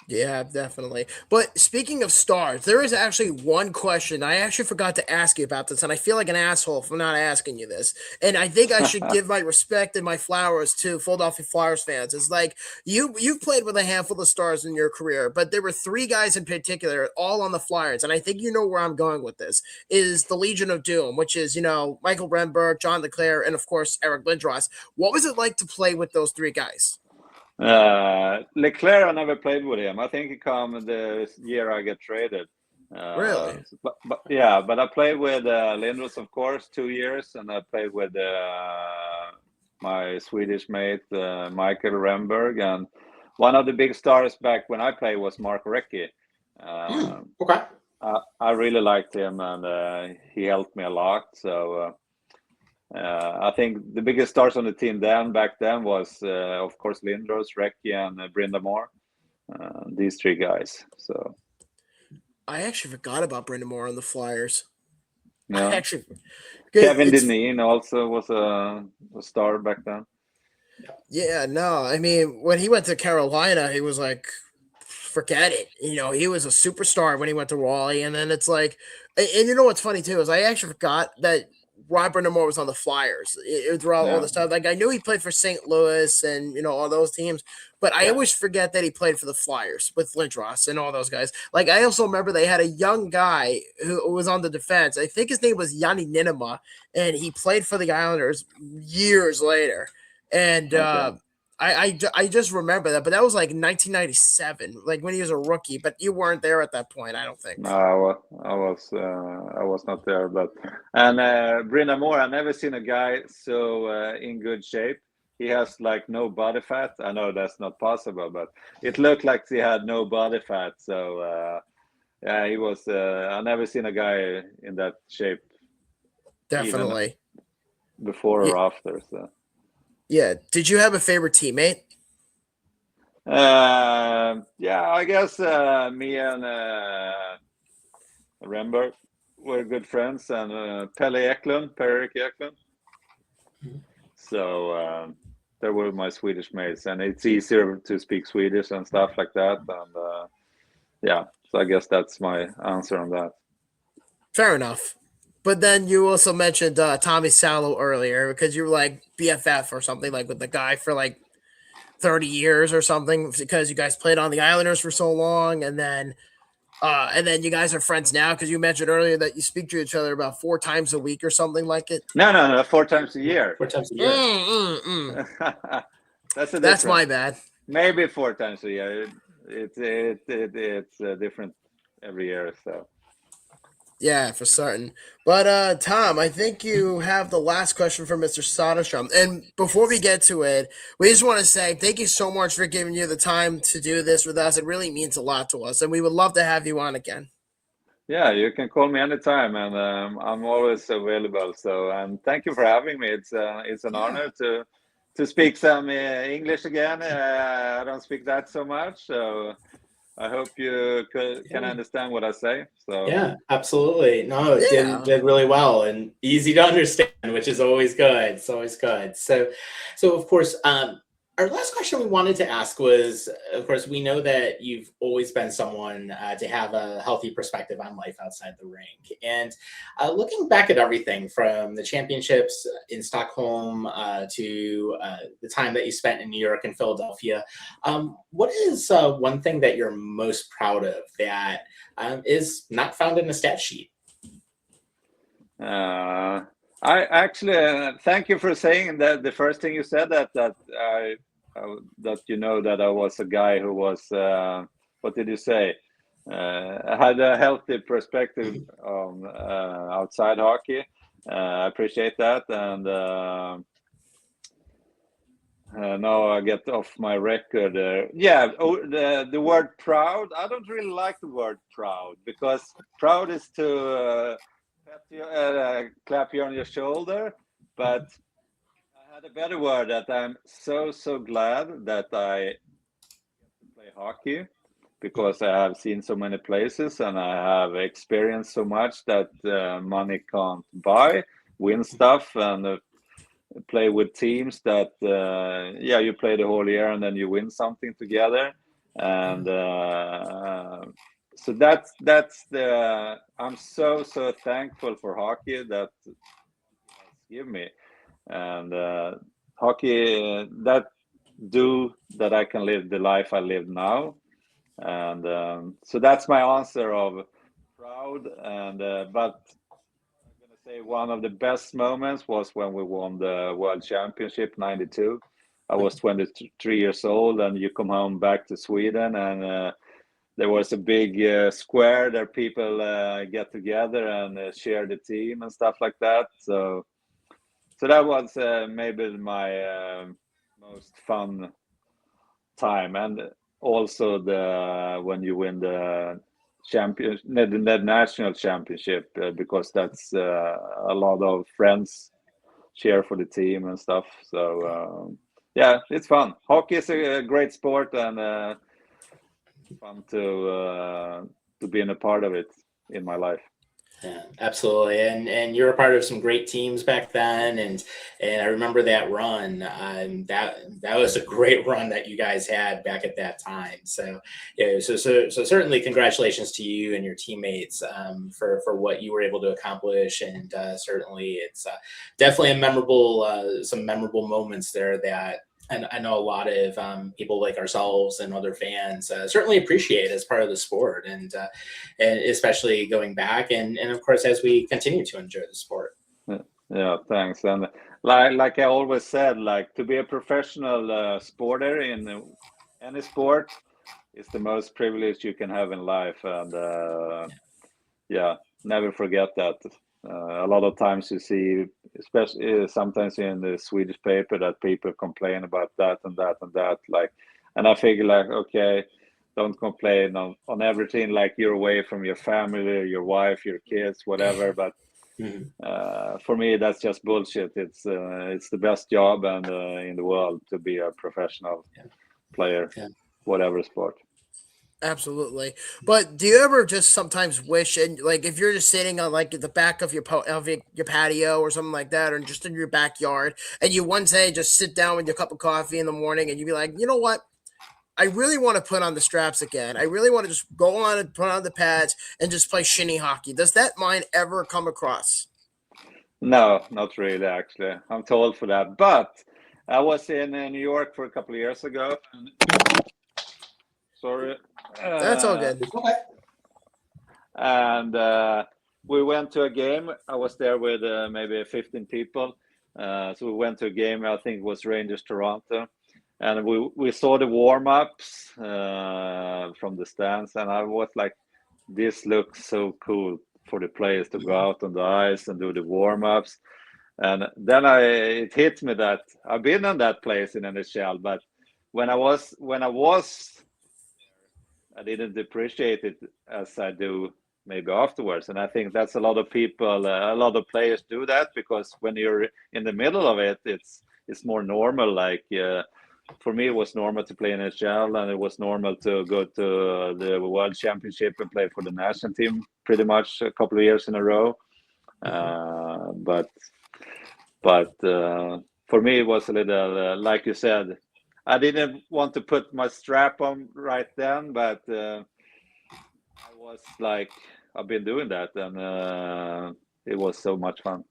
Yeah, definitely. But speaking of stars, there is actually one question I actually forgot to ask you about this, and I feel like an asshole for not asking you this. And I think I should give my respect and my flowers to Philadelphia Flyers fans. It's like you've played with a handful of stars in your career, but there were 3 guys in particular, all on the Flyers, and I think you know where I'm going with this. Is the Legion of Doom, which is Michael Renberg, John LeClaire, and of course Eric Lindros. What was it like to play with those 3 guys? Leclerc, I never played with him. I think he came the year I get traded. Really? But I played with Lindros, of course, 2 years, and I played with my Swedish mate Michael Remberg, and one of the big stars back when I played was Mark Recchi. Okay. I really liked him, and he helped me a lot. So. I think the biggest stars on the team back then was, of course, Lindros, Recchi, and Brynda Moore. These 3 guys. So I actually forgot about Brandon Moore on the Flyers. yeah. Kevin Dineen also was a star back then. Yeah, no, I mean when he went to Carolina, he was like, forget it. He was a superstar when he went to Raleigh, and then it's like, and you know what's funny too is I actually forgot that Rob Brandon Moore was on the Flyers throughout all the stuff. Like I knew he played for St. Louis and all those teams, but I always forget that he played for the Flyers with Lindros and all those guys. Like I also remember they had a young guy who was on the defense. I think his name was Yanni Ninema, and he played for the Islanders years later. And I just remember that, but that was like 1997, like when he was a rookie. But you weren't there at that point, I don't think. No, I was not there. But Brynda Moore, I've never seen a guy so in good shape. He has like no body fat. I know that's not possible, but it looked like he had no body fat. So yeah, he was. I've never seen a guy in that shape. Definitely. Before or after. So. Yeah. Did you have a favorite teammate? I guess me and Remberg were good friends, and Per-Erik Eklund. So they were my Swedish mates, and it's easier to speak Swedish and stuff like that. And so I guess that's my answer on that. Fair enough. But then you also mentioned Tommy Salo earlier because you were like BFF or something, like with the guy for like 30 years or something, because you guys played on the Islanders for so long, and then you guys are friends now because you mentioned earlier that you speak to each other about 4 times a week or something like it. No, 4 times a year. 4 times a year. That's my bad. Maybe 4 times a year. It's different every year, so. Yeah, for certain. But Tom, I think you have the last question for Mr. Soderstrom. And before we get to it, we just want to say thank you so much for giving you the time to do this with us. It really means a lot to us, and we would love to have you on again. Yeah, you can call me anytime, and I'm always available. So, and thank you for having me. It's an honor to speak some English again. I don't speak that so much, so I hope you can understand what I say. So yeah, absolutely. No, it did really well and easy to understand, which is always good. It's always good. So of course, our last question we wanted to ask was, of course, we know that you've always been someone to have a healthy perspective on life outside the rink. And looking back at everything from the championships in Stockholm to the time that you spent in New York and Philadelphia, what is one thing that you're most proud of that is not found in a stat sheet? I actually thank you for saying that. The first thing you said that you know that I was a guy who was what did you say? Had a healthy perspective on outside hockey. I appreciate that, and now I get off my record. The word proud. I don't really like the word proud because proud is to clap you on your shoulder, but I had a better word that I'm so glad that I play hockey because I have seen so many places and I have experienced so much that money can't buy. Win stuff and play with teams that you play the whole year and then you win something together, and so that's the I'm so thankful for hockey that it give me, and hockey that I can live the life I live now, and so that's my answer of proud. And but I'm gonna say one of the best moments was when we won the World Championship '92. I was 23 years old, and you come home back to Sweden, and there was a big square there people get together and share the team and stuff like that. So that was maybe my most fun time, and also when you win the national championship, because that's a lot of friends cheer for the team and stuff. So it's fun. Hockey is a great sport, and fun to be in a part of it in my life. Yeah, absolutely. And you're a part of some great teams back then, and I remember that run. That was a great run that you guys had back at that time. So yeah, so certainly congratulations to you and your teammates for what you were able to accomplish, and certainly it's definitely some memorable moments there that. And I know a lot of people like ourselves and other fans certainly appreciate as part of the sport, and especially going back and of course as we continue to enjoy the sport. Yeah, thanks. And like I always said, like to be a professional sporter in any sport is the most privilege you can have in life, and never forget that. A lot of times you see, especially sometimes in the Swedish paper, that people complain about that and that and that. Like, and I figure like, okay, don't complain on everything. Like you're away from your family, your wife, your kids, whatever. But for me, that's just bullshit. It's the best job and in the world to be a professional player. Yeah. whatever sport. Absolutely. But do you ever just sometimes wish, and like if you're just sitting on like the back of your patio or something like that, or just in your backyard, and you one day just sit down with your cup of coffee in the morning, and you be like, you know what? I really want to put on the straps again. I really want to just go on and put on the pads and just play shinny hockey. Does that mind ever come across? No, not really. Actually, I'm too old for that. But I was in New York for a couple of years ago. And, sorry. That's all good. Okay. And we went to a game. I was there with maybe 15 people. So we went to a game. I think it was Rangers Toronto, and we saw the warm-ups from the stands, and I was like, this looks so cool for the players to go out on the ice and do the warm-ups. And then it hit me that I've been in that place in NHL, but when I was I didn't appreciate it as I do maybe afterwards. And I think that's a lot of people, a lot of players do that, because when you're in the middle of it, it's more normal. Like for me, it was normal to play in NHL, and it was normal to go to the World Championship and play for the national team pretty much a couple of years in a row. But for me, it was a little, like you said, I didn't want to put my strap on right then, but I was like, I've been doing that, and it was so much fun.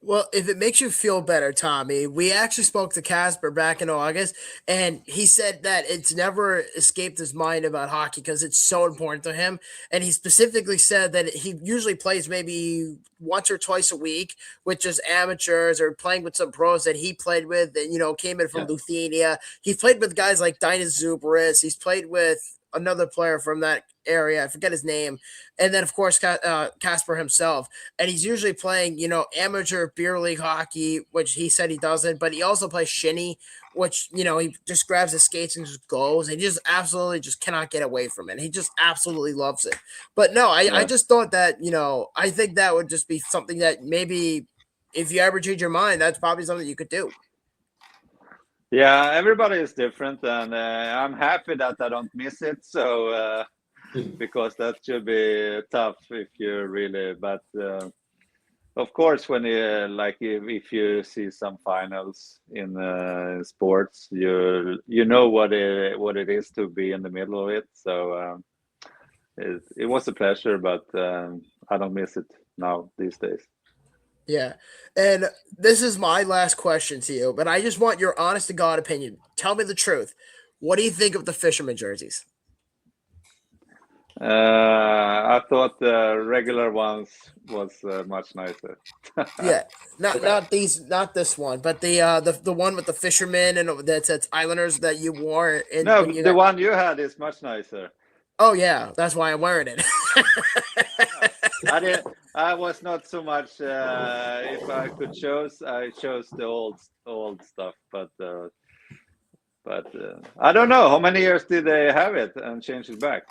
Well, if it makes you feel better, Tommy, we actually spoke to Casper back in August, and he said that it's never escaped his mind about hockey because it's so important to him. And he specifically said that he usually plays maybe once or twice a week with just amateurs or playing with some pros that he played with that, came in from Lithuania. He's played with guys like Dinas Zubris. He's played with another player from that area. I forget his name. And then, of course, Casper himself. And he's usually playing, amateur beer league hockey, which he said he doesn't. But he also plays shinny, which, he just grabs his skates and just goes. And he just absolutely just cannot get away from it. He just absolutely loves it. But no, I just thought that, I think that would just be something that maybe if you ever change your mind, that's probably something you could do. Yeah, everybody is different, and I'm happy that I don't miss it. So because that should be tough if you really. But of course, when you if you see some finals in sports, you know what it is to be in the middle of it. So it was a pleasure, but I don't miss it now these days. Yeah. And this is my last question to you, but I just want your honest to God opinion. Tell me the truth. What do you think of the fisherman jerseys? I thought the regular ones was much nicer. Yeah. Not this one, but the one with the fisherman and that says Islanders that you wore one you had is much nicer. Oh yeah, that's why I'm wearing it. I was not so much. If I could choose, I chose the old stuff. But I don't know how many years did they have it and change it back.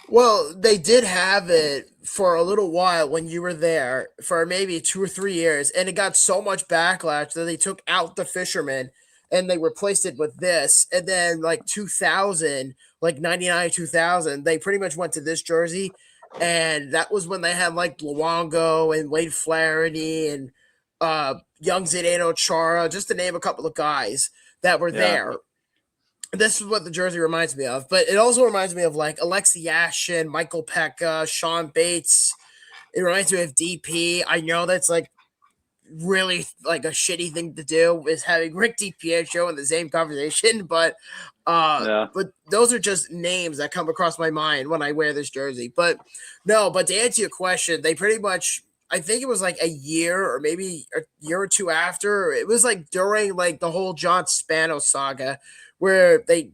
Well, they did have it for a little while when you were there for maybe 2 or 3 years, and it got so much backlash that they took out the fisherman and they replaced it with this. And then like 2000, like 99, 2000, they pretty much went to this jersey. And that was when they had like Luongo and Wade Flaherty and young Zdeno Chara, just to name a couple of guys that were there. This is what the jersey reminds me of. But it also reminds me of like Alexei Yashin, Michael Pekka, Sean Bates. It reminds me of DP. I know that's like really like a shitty thing to do is having Rick DiPietro in the same conversation, but those are just names that come across my mind when I wear this jersey. But to answer your question, they pretty much, I think it was like a year or maybe a year or two after, it was like during like the whole John Spano saga where they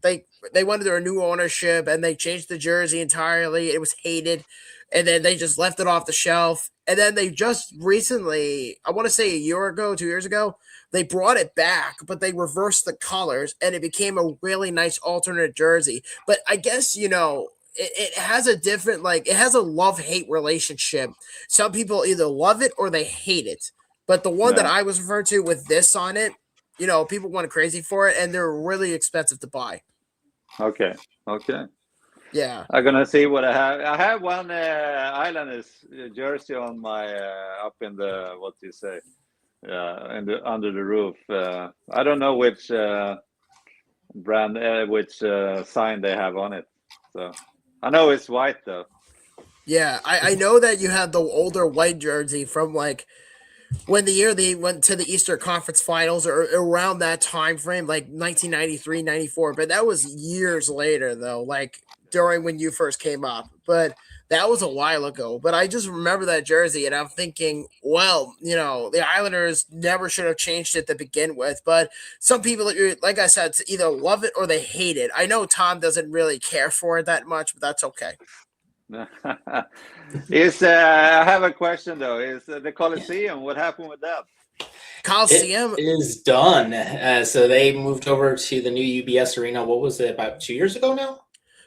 went under a new ownership and they changed the jersey entirely. It was hated. And then they just left it off the shelf. And then they just recently, I want to say a year ago, 2 years ago, they brought it back, but they reversed the colors and it became a really nice alternate jersey. But I guess, it has a different, like, it has a love-hate relationship. Some people either love it or they hate it. But the one that I was referred to with this on it, people went crazy for it and they're really expensive to buy. Okay. Okay. Yeah. I'm gonna see what I have. I have one Islanders jersey on my up in the what do you say? In the under the roof. I don't know which brand, which sign they have on it. So I know it's white though. Yeah, I know that you had the older white jersey from like when the year they went to the Eastern Conference Finals or around that time frame, like 1993, 94. But that was years later, though, like during when you first came up. But that was a while ago. But I just remember that jersey, and I'm thinking, well, the Islanders never should have changed it to begin with. But some people, like I said, either love it or they hate it. I know Tom doesn't really care for it that much, but that's okay. I have a question though. Is the Coliseum? What happened with that? Coliseum It is done. So they moved over to the new UBS Arena. What was it, about 2 years ago now?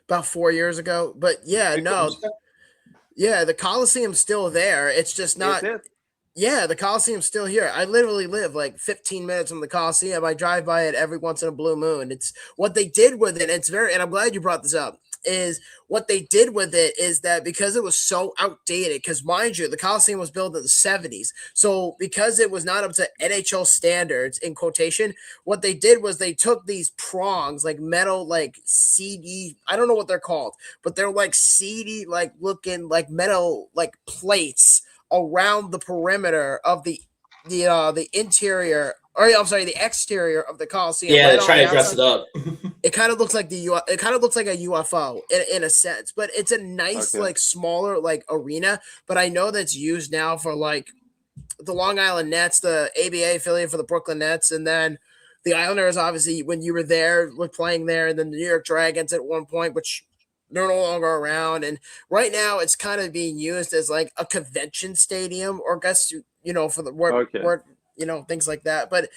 about 4 years ago. But yeah, no, yeah, the Coliseum's still there. It's just not. Is it? Yeah, the Coliseum's still here. I literally live like 15 minutes from the Coliseum. I drive by it every once in a blue moon. It's what they did with it. And I'm glad you brought this up. Is what they did with it is that because it was so outdated, because mind you, the Coliseum was built in the 70s. So because it was not up to NHL standards, in quotation, what they did was they took these prongs, like metal, like CD, I don't know what they're called, but they're like CD, like looking like metal, like plates around the perimeter of the interior, or I'm sorry, the exterior of the Coliseum. Yeah, right they try to dress it outside. up. It kind of looks like it kind of looks like a UFO in a sense, but it's a nice, Okay. like smaller, like arena. But I know that's used now for like the Long Island Nets, the ABA affiliate for the Brooklyn Nets, and then the Islanders. Obviously, when you were there, were playing there, and then the New York Dragons at one point, which they're no longer around. And right now, it's kind of being used as like a convention stadium, or I guess for the Okay. word things like that. But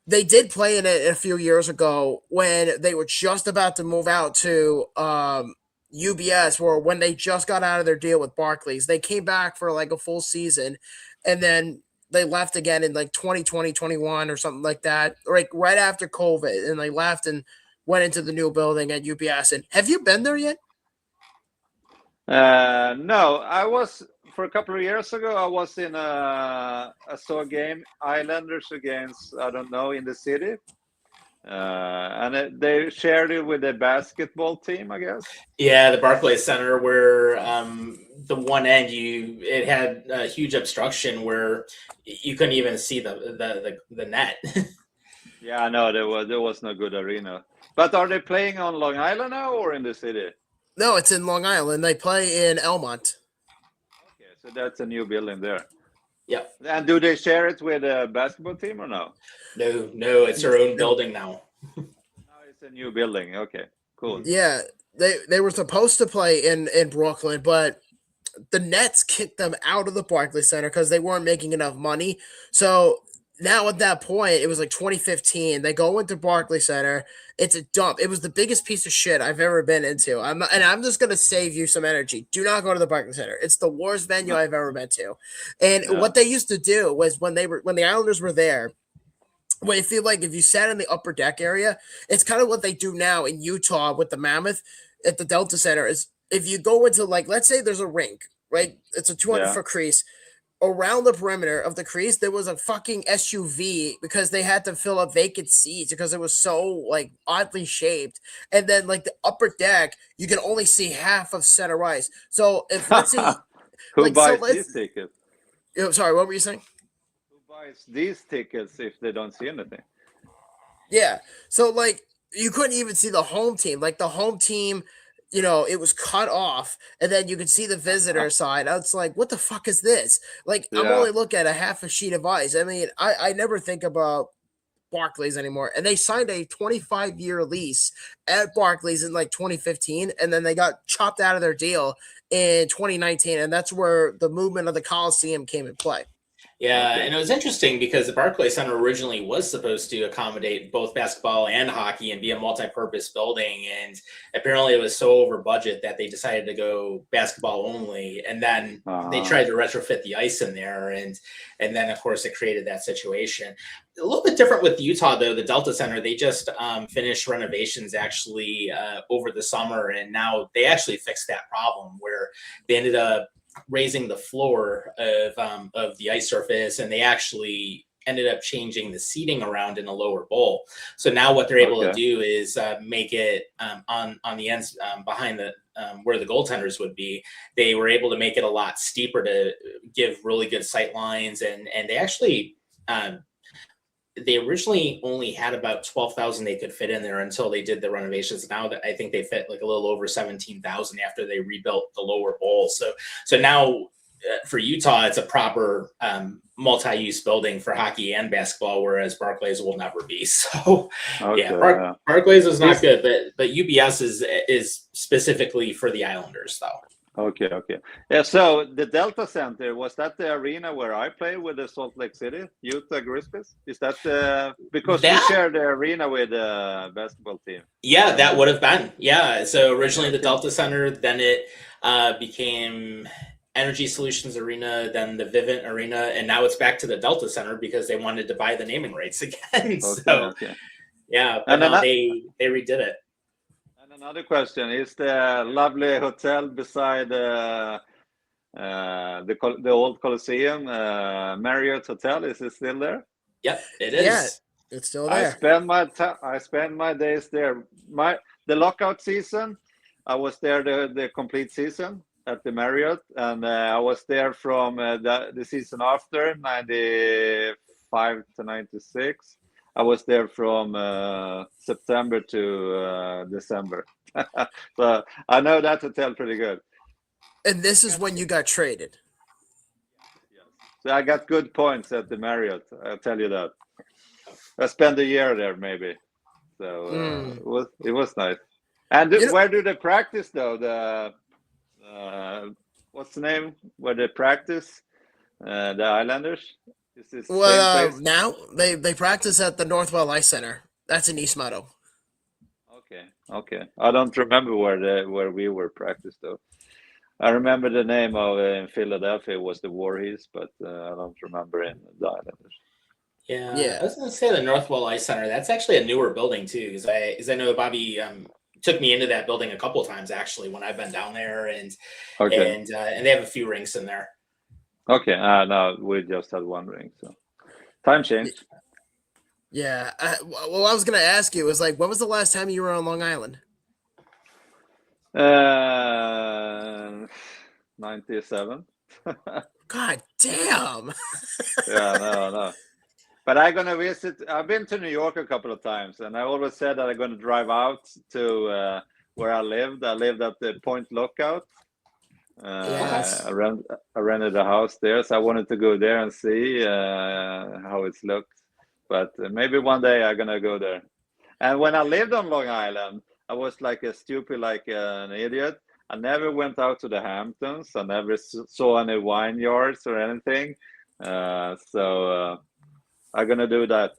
they did play in it a few years ago when they were just about to move out to UBS, or when they just got out of their deal with Barclays. They came back for like a full season, and then they left again in like 2020, 21 or something like that, like right after COVID, and they left and went into the new building at UBS. And have you been there yet? No, I was for a couple of years ago. I was in I saw a game, Islanders against I don't know in the city, and they shared it with a basketball team, I guess. Yeah, the Barclays Center, where the one end it had a huge obstruction where you couldn't even see the net. Yeah, I know there was no good arena. But are they playing on Long Island now or in the city? No, it's in Long Island. They play in Elmont. Okay, so that's a new building there. Yep. And do they share it with a basketball team or no? No, it's their own building now. No, it's a new building. Okay, cool. Yeah, they were supposed to play in Brooklyn, but the Nets kicked them out of the Barclays Center because they weren't making enough money. So now at that point, it was like 2015. They go into Barclays Center. It's a dump. It was the biggest piece of shit I've ever been into. I'm just gonna save you some energy. Do not go to the Barclays Center. It's the worst venue I've ever been to. And what they used to do was when the Islanders were there. Well, I feel like if you sat in the upper deck area, it's kind of what they do now in Utah with the Mammoth at the Delta Center. Is if you go into, like, let's say there's a rink, right? It's a 200-foot crease. Around the perimeter of the crease, there was a fucking SUV because they had to fill up vacant seats because it was so like oddly shaped. And then like the upper deck, you can only see half of center ice. So if let's see, who buys these tickets? Sorry, what were you saying? Buys these tickets if they don't see anything? Yeah. So like you couldn't even see the home team. Like the home team, it was cut off, and then you could see the visitor side. I was like, what the fuck is this? Like, I'm only looking at a half a sheet of ice. I mean, I never think about Barclays anymore. And they signed a 25-year lease at Barclays in like 2015, and then they got chopped out of their deal in 2019, and that's where the movement of the Coliseum came in play. Yeah, Okay. and it was interesting because the Barclays Center originally was supposed to accommodate both basketball and hockey and be a multi-purpose building, and apparently it was so over budget that they decided to go basketball only, and then they Uh-huh. tried to retrofit the ice in there, and then of course it created that situation. A little bit different with Utah though. The Delta Center, they just finished renovations actually over the summer, and now they actually fixed that problem where they ended up raising the floor of the ice surface, and they actually ended up changing the seating around in a lower bowl. So now what they're able to Okay. do is make it on the ends behind the where the goaltenders would be. They were able to make it a lot steeper to give really good sight lines, and they actually. They originally only had about 12,000 they could fit in there until they did the renovations. Now that I think they fit like a little over 17,000 after they rebuilt the lower bowl. So now for Utah, it's a proper multi-use building for hockey and basketball, whereas Barclays will never be. So yeah, Okay. Yeah. Barclays is not Is good, but UBS is specifically for the Islanders though. Okay. Okay. Yeah. So the Delta Center, was that the arena where I played with the Salt Lake City Utah Grizzlies? Is that because we That share the arena with the basketball team? Yeah, that would have been. Yeah. So originally the Okay. Delta Center, then it became Energy Solutions Arena, then the Vivint Arena, and now it's back to the Delta Center because they wanted to buy the naming rights again. Okay. So Okay. yeah, but And no, another they redid it. question is the lovely hotel beside the old Coliseum, Marriott Hotel. Is it still there? Yep, it Yeah, is. it's still I there. spend my days there. The lockout season, I was there the complete season at the Marriott, and I was there from the season after '95 to '96. I was there from September to December, so I know that hotel pretty good. And this I is got when you got traded. Yes. So I got good points at the Marriott. I'll tell you that. I spent a year there maybe. So Mm. it was nice. And You know, where do they practice though? The what's the name where they practice? The Islanders. Is this the same place? now they practice at the Northwell Ice Center. That's in East Meadow. Okay, okay. I don't remember where we were practiced though. I remember the name of in Philadelphia was the Warhees, but I don't remember in the Islanders. Yeah, I Yeah, was going to say the Northwell Ice Center. That's actually a newer building too, because I know Bobby took me into that building a couple of times actually when I've been down there, Okay, and they have a few rinks in there. okay. No, we just had one ring, so time changed. yeah. Well, I was gonna ask you was like, when was the last time you were on Long Island? 97. God damn. Yeah, no. But I'm gonna visit. I've been to New York a couple of times, and I always said that I'm gonna drive out to where I lived. I lived at the Point Lookout. Yes. I rented a house there, so I wanted to go there and see how it's looked. But maybe one day I'm gonna go there. And when I lived on Long Island, I was like a stupid, like an idiot. I never went out to the Hamptons. I never saw any vineyards or anything. So I'm gonna do that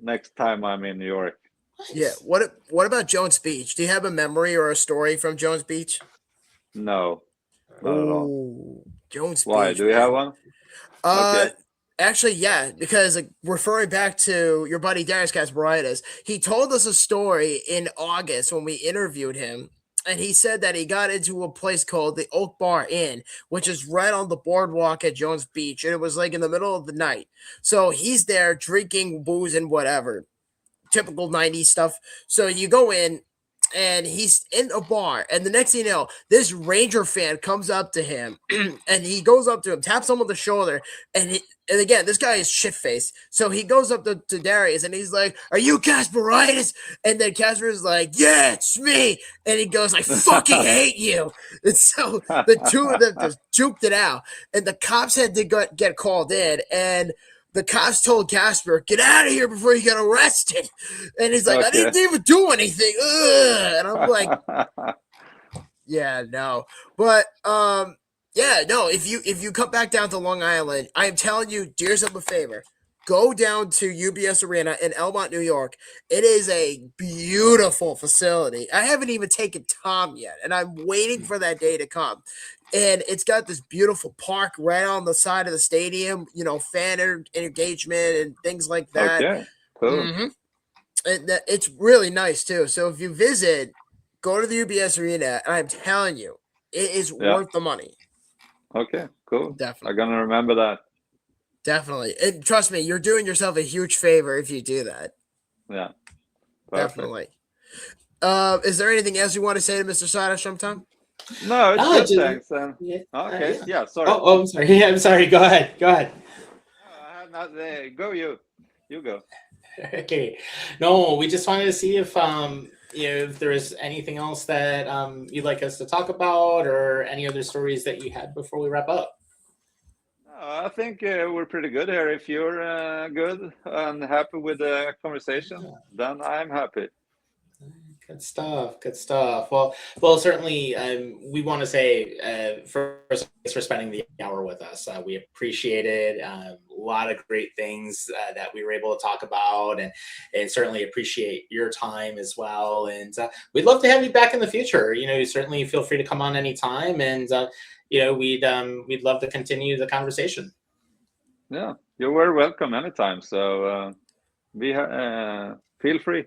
next time I'm in New York. Yeah. What about Jones Beach? Do you have a memory or a story from Jones Beach? No, not at all. Oh, Jones Why? Beach, Do you have man. one? Uh, Okay. Actually, yeah, because like, referring back to your buddy Darius Kasparaitis, he told us a story in August when we interviewed him, and he said that he got into a place called the Oak Bar Inn, which is right on the boardwalk at Jones Beach, and it was like in the middle of the night. So he's there drinking booze and whatever, typical 90s stuff. So you go in and he's in a bar, and the next thing you know, this Ranger fan comes up to him and he goes up to him, taps him on the shoulder, and again, this guy is shit faced. So he goes up to Darius and he's like, "Are you Kasparaitis?" And then Casper is like, "Yeah, it's me." And he goes, "I fucking hate you." And so the two of them just juked it out, and the cops had to get called in, and the cops told Casper, "Get out of here before you get arrested." And he's like, "I Okay. didn't even do anything." Ugh. And I'm like, yeah, no. But Yeah, no, if you come back down to Long Island, I am telling you, do yourself a favor. Go down to UBS Arena in Elmont, New York. It is a beautiful facility. I haven't even taken Tom yet, and I'm waiting for that day to come. And it's got this beautiful park right on the side of the stadium, fan engagement and things like that. Okay, cool. Mm-hmm. It's really nice too. So if you visit, go to the UBS Arena, and I'm telling you, it is worth the money. Okay, cool. Definitely. I'm gonna remember that. Definitely. And trust me, you're doing yourself a huge favor if you do that. Yeah. Perfect. Definitely. Is there anything else you want to say to Mr. Soderstrom, Tom? No, it's good, thanks. Okay, sorry. Oh, I'm sorry. Yeah, I'm sorry. Go ahead. I have not. Go you. You go. Okay. No, we just wanted to see if if there is anything else that you'd like us to talk about, or any other stories that you had before we wrap up. I think we're pretty good here. If you're good and happy with the conversation, then I'm happy. Good stuff. Well, certainly, we want to say first, thanks for spending the hour with us. We appreciate it. A lot of great things that we were able to talk about, and certainly appreciate your time as well. And we'd love to have you back in the future. You certainly feel free to come on anytime, and we'd love to continue the conversation. Yeah, you're very welcome anytime. So feel free.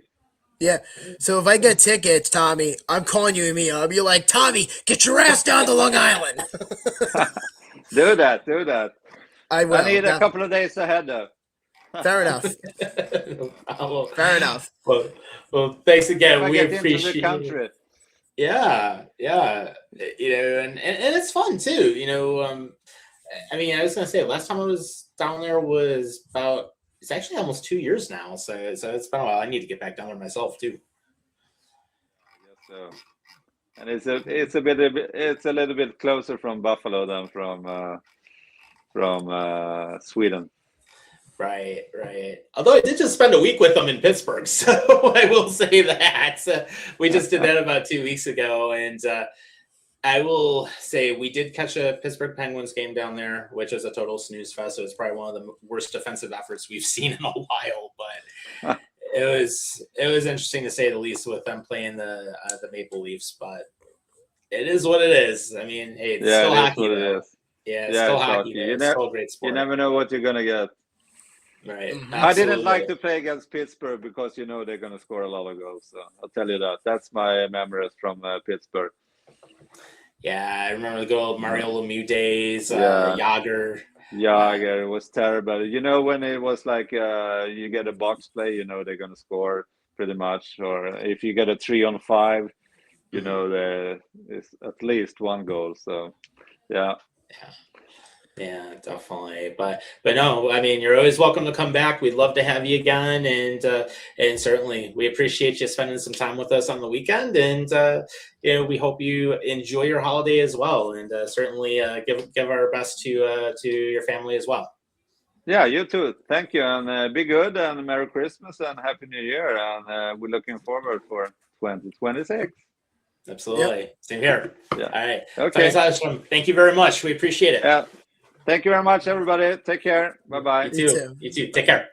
Yeah. So if I get tickets, Tommy, I'm calling you immediately. I'll be like, Tommy, get your ass down to Long Island. Do that. I will. I need a couple of days ahead, though. Fair enough. Fair enough. Well, thanks again. We appreciate the country. it. Yeah. And it's fun too. I mean, I was gonna say last time I was down there was it's actually almost 2 years now, so it's been a while. I need to get back down there myself too. I guess so. And it's a little bit closer from Buffalo than from Sweden. Right. Although I did just spend a week with them in Pittsburgh, so I will say that we just did that about 2 weeks ago, and I will say we did catch a Pittsburgh Penguins game down there, which is a total snooze fest. So it's probably one of the worst defensive efforts we've seen in a while, but it was interesting to say the least with them playing the Maple Leafs. But it is what it is. I mean, hey, it's still hockey. Yeah, it's still hockey. It's still a great sport. You never know what you're gonna get. Right. Mm-hmm. I didn't like to play against Pittsburgh because they're gonna score a lot of goals. So I'll tell you that. That's my memories from Pittsburgh. Yeah, I remember the good old Mario Lemieux days, Jágr. Jágr, it was terrible. When it was like you get a box play, they're going to score pretty much. Or if you get a 3-on-5, there is at least one goal. So, yeah. Yeah, definitely. But no, I mean, you're always welcome to come back. We'd love to have you again, and certainly we appreciate you spending some time with us on the weekend. And we hope you enjoy your holiday as well, and certainly give our best to your family as well. Yeah, you too. Thank you, and be good, and Merry Christmas and Happy New Year, and we're looking forward for 2026. Absolutely. Yep. Same here. Yeah. All right. Okay. Thank you very much. We appreciate it. Yeah. Thank you very much, everybody. Take care. Bye-bye. You too. Take care.